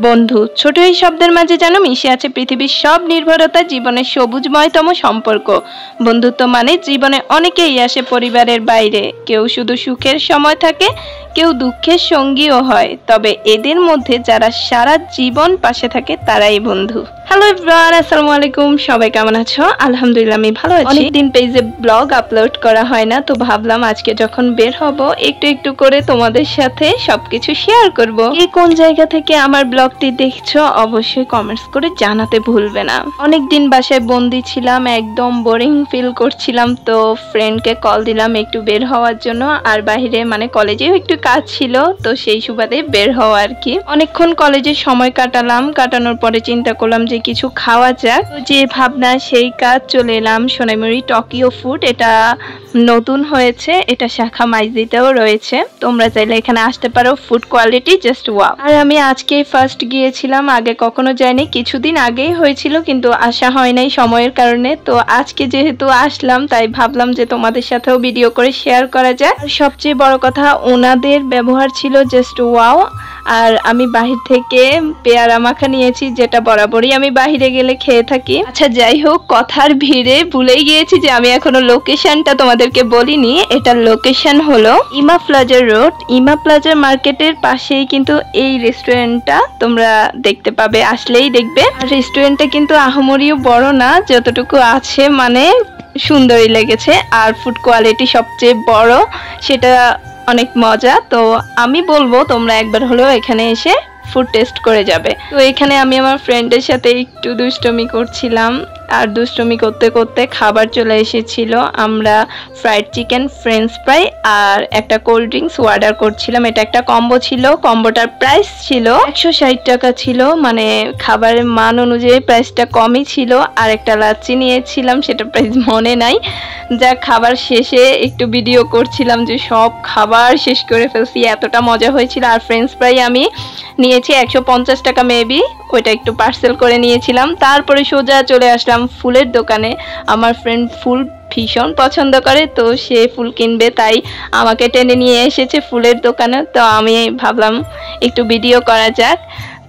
বন্ধু ছোট এই শব্দের মাঝে যেন মিশে আছে পৃথিবীর সব নির্ভরতা, জীবনের সবুজময়তম সম্পর্ক। বন্ধুত্ব মানে জীবনে অনেকেই আসে পরিবারের বাইরে, কেউ শুধু সুখের সময় থাকে, কেউ দুঃখের সঙ্গীও হয়, তবে এদের মধ্যে যারা সারা জীবন পাশে থাকে তারাই বন্ধু। হ্যালো এভরিওয়ান, আসসালামু আলাইকুম। সবাই কেমন আছো? আলহামদুলিল্লাহ আমি ভালো আছি। অনেকদিন পেজে ব্লগ আপলোড করা হয় না, তো ভাবলাম আজকে যখন বের হব একটু একটু করে তোমাদের সাথে সবকিছু শেয়ার করব। কে কোন জায়গা থেকে আমার ব্লগটি দেখছো অবশ্যই কমেন্টস করে জানাতে ভুলবে না। অনেকদিন বাসায় বন্দি ছিলাম, একদম বোরিং ফিল করছিলাম, তো ফ্রেন্ডকে কল দিলাম একটু বের হওয়ার জন্য। আর বাইরে মানে কলেজেও একটু কাজ ছিল, তো সেই সুবাদে বের হওয়া আর কি। অনেকক্ষণ কলেজে সময় কাটানোর পরে চিন্তা করলাম যে কিছু খাওয়া যাক, যে ভাবনা সেই কাজ চলে এলাম সোনাইমুড়ি টোকিও ফুড। এটা নতুন হয়েছে, এটা শাখা মাইজিতেও রয়েছে, তোমরা চাইলে এখানে আসতে পারো। Food quality just wow. আর আমি আজকে ফার্স্ট গিয়েছিলাম, আগে কখনো যাইনি, কিছুদিন আগেই হয়েছিল কিন্তু আসা হয় নাই সময়ের কারণে। তো আজকে যেহেতু আসলাম তাই ভাবলাম যে তোমাদের সাথেও ভিডিও করে শেয়ার করা যায়। আর সবচেয়ে বড় কথা ওনাদের ব্যবহার ছিল জাস্ট ওয়াও। আর আমি বাহির থেকে পেয়ারা মাখা নিয়েছি, যেটা বরাবরই আমি বাহিরে গেলে খেয়ে থাকি। আচ্ছা যাই হোক, কথার ভিড়ে ভুলেই গিয়েছি যে আমি এখনো লোকেশনটা তোমাদেরকে বলিনি। এটার লোকেশন হলো ইমা প্লাজা রোড। ইমা প্লাজা মার্কেটের পাশেই কিন্তু এই রেস্টুরেন্টটা তোমরা দেখতে পাবে, আসলেই দেখবে। আর রেস্টুরেন্টটা কিন্তু আহামরিও বড় না, যতটুকু আছে মানে সুন্দরই লেগেছে। আর ফুড কোয়ালিটি সবচেয়ে বড়, সেটা অনেক মজা। তো আমি বলবো তোমরা একবার হলেও এখানে এসে ফুড টেস্ট করে যাবে। তো এখানে আমি আমার ফ্রেন্ডের সাথে একটু দুষ্টমি করছিলাম, আর দুষ্টমি করতে করতে খাবার চলে এসেছিল। আমরা ফ্রাইড চিকেন, ফ্রেঞ্চ ফ্রাই আর একটা কোল্ড ড্রিঙ্কস অর্ডার করছিলাম। এটা একটা কম্বো ছিল, কম্বোটার প্রাইস ছিল 160 টাকা ছিল, মানে খাবারের মান অনুযায়ী প্রাইসটা কমই ছিল। আর একটা লাচ্ছি নিয়েছিলাম, সেটা প্রাইস মনে নাই। যা খাবার শেষে একটু ভিডিও করছিলাম যে সব খাবার শেষ করে ফেলছি, এতটা মজা হয়েছিল। আর ফ্রেঞ্চ ফ্রাই আমি নিয়েছি 150 টাকা মেবি, ওইটা একটু পার্সেল করে নিয়েছিলাম। তারপরে সোজা চলে আসলাম ফুলের দোকানে। আমার ফ্রেন্ড ফুল ভীষণ পছন্দ করে, তো সে ফুল কিনবে, তাই আমাকে টেনে নিয়ে এসেছে ফুলের দোকানে। তো আমি ভাবলাম একটু ভিডিও করা যাক।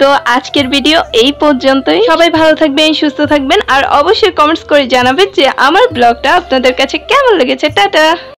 তো আজকের ভিডিও এই পর্যন্তই। সবাই ভালো থাকবেন, সুস্থ থাকবেন, আর অবশ্যই কমেন্টস করে জানাবেন যে আমার ব্লগটা আপনাদের কাছে কেমন লেগেছে। টাটা।